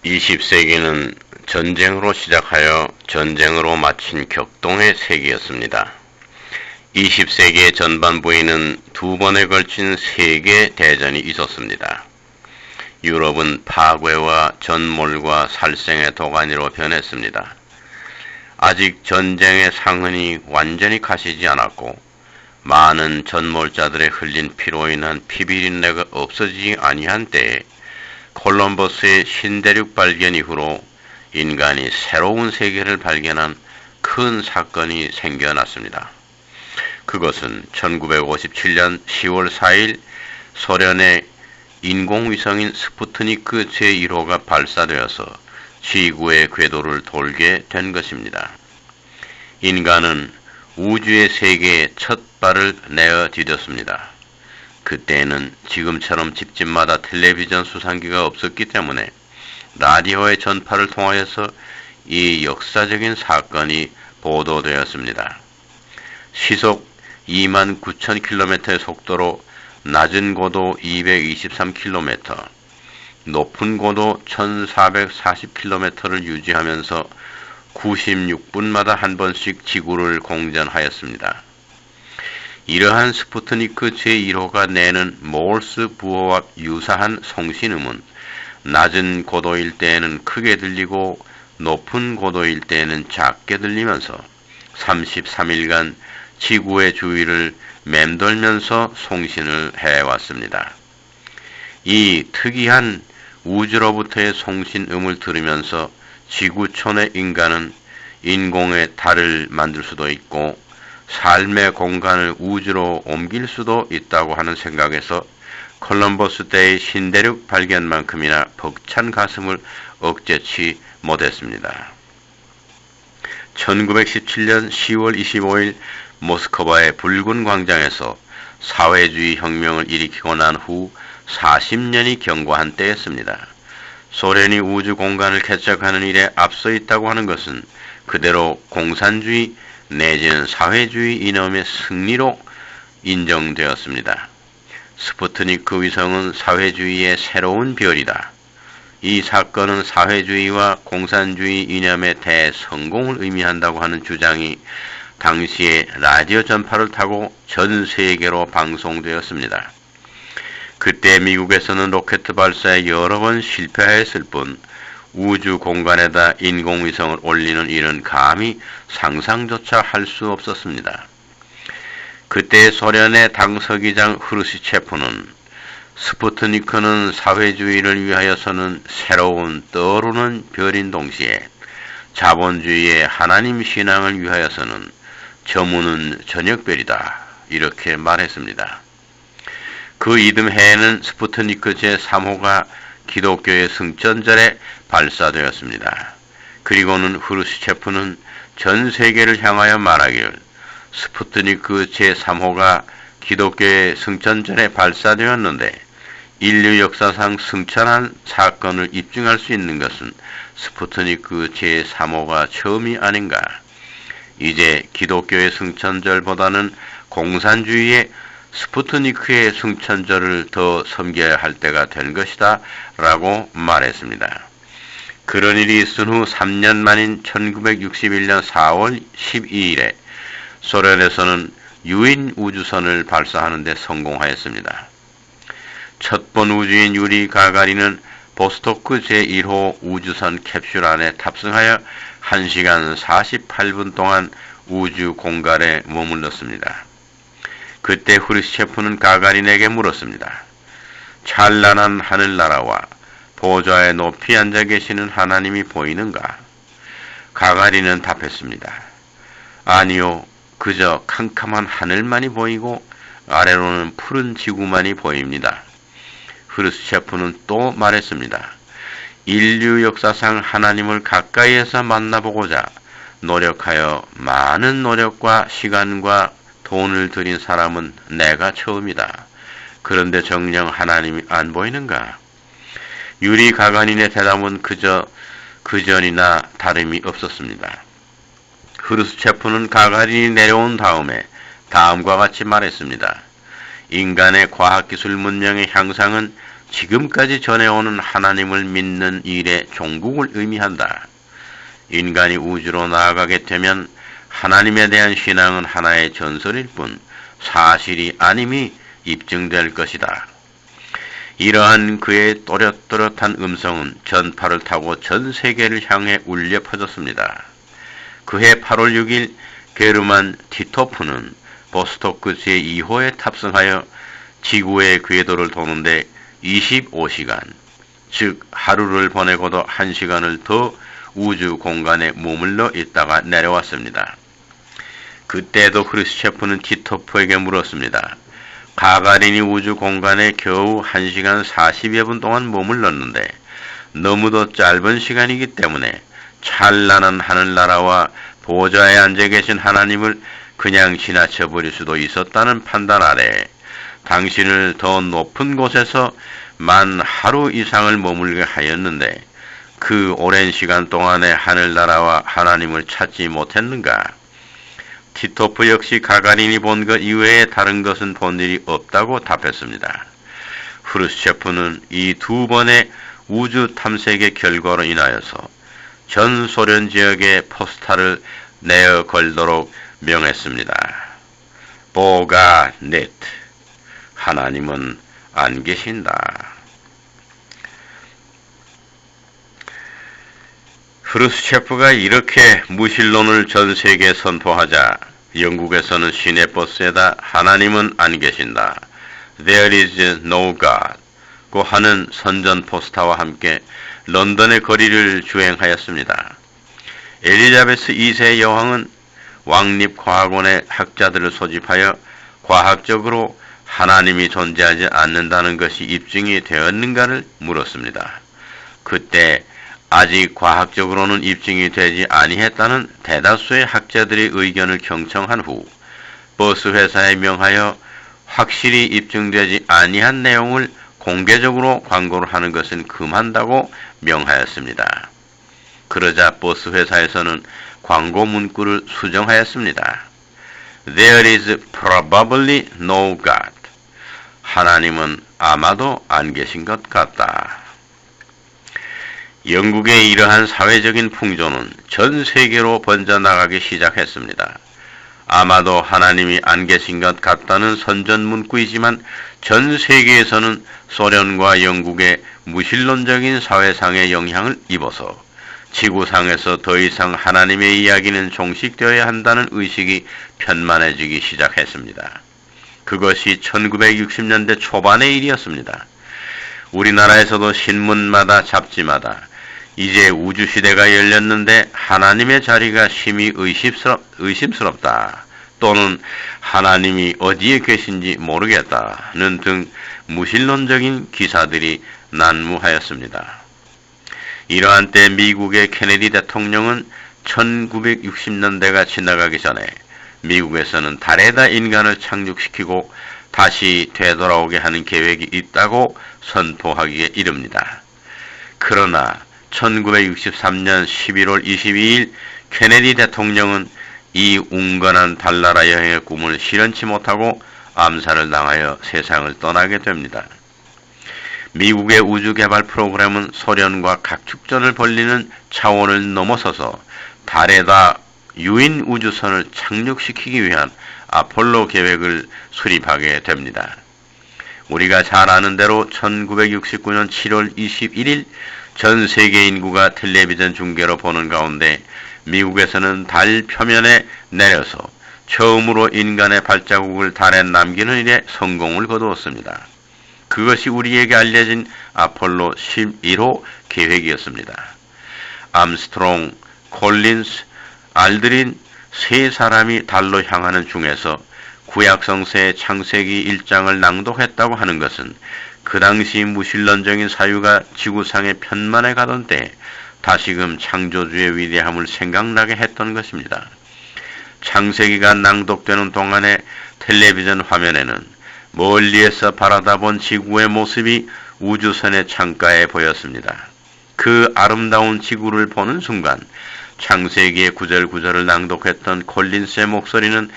20세기는 전쟁으로 시작하여 전쟁으로 마친 격동의 세기였습니다. 20세기의 전반부에는 두 번에 걸친 세계 대전이 있었습니다. 유럽은 파괴와 전몰과 살생의 도가니로 변했습니다. 아직 전쟁의 상흔이 완전히 가시지 않았고 많은 전몰자들의 흘린 피로 인한 피비린내가 없어지지 아니한 때에 콜럼버스의 신대륙 발견 이후로 인간이 새로운 세계를 발견한 큰 사건이 생겨났습니다. 그것은 1957년 10월 4일 소련의 인공위성인 스푸트니크 제1호가 발사되어서 지구의 궤도를 돌게 된 것입니다. 인간은 우주의 세계에 첫 발을 내어 디뎠습니다. 그때는 지금처럼 집집마다 텔레비전 수상기가 없었기 때문에 라디오의 전파를 통하여서 이 역사적인 사건이 보도되었습니다. 시속 29,000km의 속도로 낮은 고도 223km, 높은 고도 1,440km를 유지하면서 96분마다 한 번씩 지구를 공전하였습니다. 이러한 스푸트니크 제1호가 내는 몰스 부호와 유사한 송신음은 낮은 고도일 때에는 크게 들리고 높은 고도일 때에는 작게 들리면서 33일간 지구의 주위를 맴돌면서 송신을 해왔습니다. 이 특이한 우주로부터의 송신음을 들으면서 지구촌의 인간은 인공의 달을 만들 수도 있고 삶의 공간을 우주로 옮길 수도 있다고 하는 생각에서 콜럼버스 때의 신대륙 발견만큼이나 벅찬 가슴을 억제치 못했습니다. 1917년 10월 25일 모스크바의 붉은 광장에서 사회주의 혁명을 일으키고 난 후 40년이 경과한 때였습니다. 소련이 우주 공간을 개척하는 일에 앞서 있다고 하는 것은 그대로 공산주의 내지는 사회주의 이념의 승리로 인정되었습니다. 스푸트니크 위성은 사회주의의 새로운 별이다. 이 사건은 사회주의와 공산주의 이념의 대성공을 의미한다고 하는 주장이 당시에 라디오 전파를 타고 전 세계로 방송되었습니다. 그때 미국에서는 로켓 발사에 여러 번 실패하였을 뿐 우주 공간에다 인공위성을 올리는 일은 감히 상상조차 할 수 없었습니다. 그때 소련의 당서기장 후르시체프는 스푸트니크는 사회주의를 위하여서는 새로운 떠오르는 별인 동시에 자본주의의 하나님 신앙을 위하여서는 저무는 저녁별이다. 이렇게 말했습니다. 그 이듬해에는 스푸트니크 제3호가 기독교의 승천절에 발사되었습니다. 그리고는 후르시체프는 전 세계를 향하여 말하길 스푸트니크 제3호가 기독교의 승천절에 발사되었는데 인류 역사상 승천한 사건을 입증할 수 있는 것은 스푸트니크 제3호가 처음이 아닌가. 이제 기독교의 승천절보다는 공산주의의 스푸트니크의 승천절을 더 섬겨야 할 때가 된 것이다 라고 말했습니다. 그런 일이 있은 후 3년 만인 1961년 4월 12일에 소련에서는 유인 우주선을 발사하는 데 성공하였습니다. 첫 번 우주인 유리 가가린은 보스토크 제1호 우주선 캡슐 안에 탑승하여 1시간 48분 동안 우주 공간에 머물렀습니다. 그때 후르시체프는 가가린에게 물었습니다. 찬란한 하늘나라와 보좌에 높이 앉아 계시는 하나님이 보이는가? 가가린은 답했습니다. 아니요, 그저 캄캄한 하늘만이 보이고 아래로는 푸른 지구만이 보입니다. 후르시체프는 또 말했습니다. 인류 역사상 하나님을 가까이에서 만나보고자 노력하여 많은 노력과 시간과 돈을 들인 사람은 내가 처음이다. 그런데 정녕 하나님이 안 보이는가? 유리 가가린의 대답은 그저 그전이나 다름이 없었습니다. 후르시체프는 가가린이 내려온 다음에 다음과 같이 말했습니다. 인간의 과학기술 문명의 향상은 지금까지 전해오는 하나님을 믿는 일의 종국을 의미한다. 인간이 우주로 나아가게 되면 하나님에 대한 신앙은 하나의 전설일 뿐 사실이 아님이 입증될 것이다. 이러한 그의 또렷또렷한 음성은 전파를 타고 전 세계를 향해 울려 퍼졌습니다. 그해 8월 6일 게르만 티토프는 보스토크스의 2호에 탑승하여 지구의 궤도를 도는데 25시간, 즉 하루를 보내고도 1시간을 더 우주 공간에 머물러 있다가 내려왔습니다. 그때도 크루스체프는 티토프에게 물었습니다. 가가린이 우주 공간에 겨우 1시간 40여 분 동안 머물렀는데 너무도 짧은 시간이기 때문에 찬란한 하늘나라와 보좌에 앉아 계신 하나님을 그냥 지나쳐 버릴 수도 있었다는 판단 아래 당신을 더 높은 곳에서 만 하루 이상을 머물게 하였는데 그 오랜 시간 동안에 하늘나라와 하나님을 찾지 못했는가? 티토프 역시 가가린이 본 것 이외에 다른 것은 본 일이 없다고 답했습니다. 후르시체프는 이 두 번의 우주 탐색의 결과로 인하여서 전 소련 지역에 포스타를 내어 걸도록 명했습니다. 보가 넷, 하나님은 안 계신다. 후르시체프가 이렇게 무신론을 전 세계에 선포하자 영국에서는 시내버스에다 하나님은 안 계신다, There is no God 고 하는 선전 포스터와 함께 런던의 거리를 주행하였습니다. 엘리자베스 2세 여왕은 왕립과학원의 학자들을 소집하여 과학적으로 하나님이 존재하지 않는다는 것이 입증이 되었는가를 물었습니다. 그때 아직 과학적으로는 입증이 되지 아니했다는 대다수의 학자들의 의견을 경청한 후 버스 회사에 명하여 확실히 입증되지 아니한 내용을 공개적으로 광고를 하는 것은 금한다고 명하였습니다. 그러자 버스 회사에서는 광고 문구를 수정하였습니다. There is probably no God. 하나님은 아마도 안 계신 것 같다. 영국의 이러한 사회적인 풍조는 전 세계로 번져나가기 시작했습니다. 아마도 하나님이 안 계신 것 같다는 선전 문구이지만 전 세계에서는 소련과 영국의 무신론적인 사회상의 영향을 입어서 지구상에서 더 이상 하나님의 이야기는 종식되어야 한다는 의식이 편만해지기 시작했습니다. 그것이 1960년대 초반의 일이었습니다. 우리나라에서도 신문마다 잡지마다 이제 우주시대가 열렸는데 하나님의 자리가 심히 의심스럽다 또는 하나님이 어디에 계신지 모르겠다는 등 무신론적인 기사들이 난무하였습니다. 이러한 때 미국의 케네디 대통령은 1960년대가 지나가기 전에 미국에서는 달에다 인간을 착륙시키고 다시 되돌아오게 하는 계획이 있다고 선포하기에 이릅니다. 그러나 1963년 11월 22일 케네디 대통령은 이 웅건한 달나라 여행의 꿈을 실현치 못하고 암살을 당하여 세상을 떠나게 됩니다. 미국의 우주개발 프로그램은 소련과 각축전을 벌리는 차원을 넘어서서 달에다 유인 우주선을 착륙시키기 위한 아폴로 계획을 수립하게 됩니다. 우리가 잘 아는 대로 1969년 7월 21일 전 세계 인구가 텔레비전 중계로 보는 가운데 미국에서는 달 표면에 내려서 처음으로 인간의 발자국을 달에 남기는 일에 성공을 거두었습니다. 그것이 우리에게 알려진 아폴로 11호 계획이었습니다. 암스트롱, 콜린스, 알드린 세 사람이 달로 향하는 중에서 구약성서의 창세기 1장을 낭독했다고 하는 것은 그 당시 무신론적인 사유가 지구상에 편만해 가던 때 다시금 창조주의 위대함을 생각나게 했던 것입니다. 창세기가 낭독되는 동안에 텔레비전 화면에는 멀리에서 바라다본 지구의 모습이 우주선의 창가에 보였습니다. 그 아름다운 지구를 보는 순간 창세기의 구절구절을 낭독했던 콜린스의 목소리는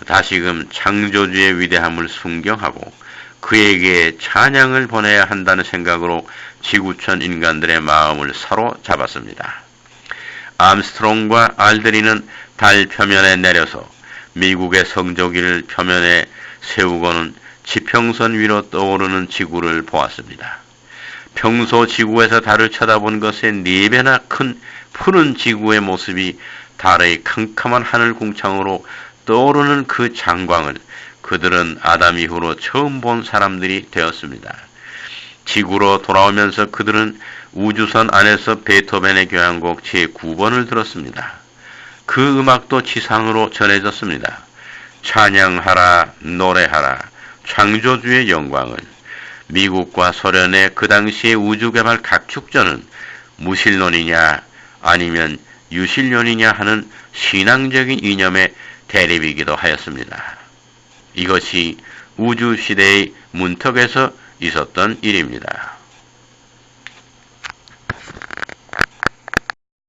다시금 창조주의 위대함을 순경하고 그에게 찬양을 보내야 한다는 생각으로 지구촌 인간들의 마음을 사로잡았습니다. 암스트롱과 알드린은 달 표면에 내려서 미국의 성조기를 표면에 세우고는 지평선 위로 떠오르는 지구를 보았습니다. 평소 지구에서 달을 쳐다본 것의 4배나 큰 푸른 지구의 모습이 달의 캄캄한 하늘 궁창으로 떠오르는 그 장광을 그들은 아담 이후로 처음 본 사람들이 되었습니다. 지구로 돌아오면서 그들은 우주선 안에서 베토벤의 교향곡 제9번을 들었습니다. 그 음악도 지상으로 전해졌습니다. 찬양하라, 노래하라, 창조주의 영광을. 미국과 소련의 그 당시의 우주개발 각축전은 무신론이냐 아니면 유신론이냐 하는 신앙적인 이념의 대립이기도 하였습니다. 이것이 우주시대의 문턱에서 있었던 일입니다.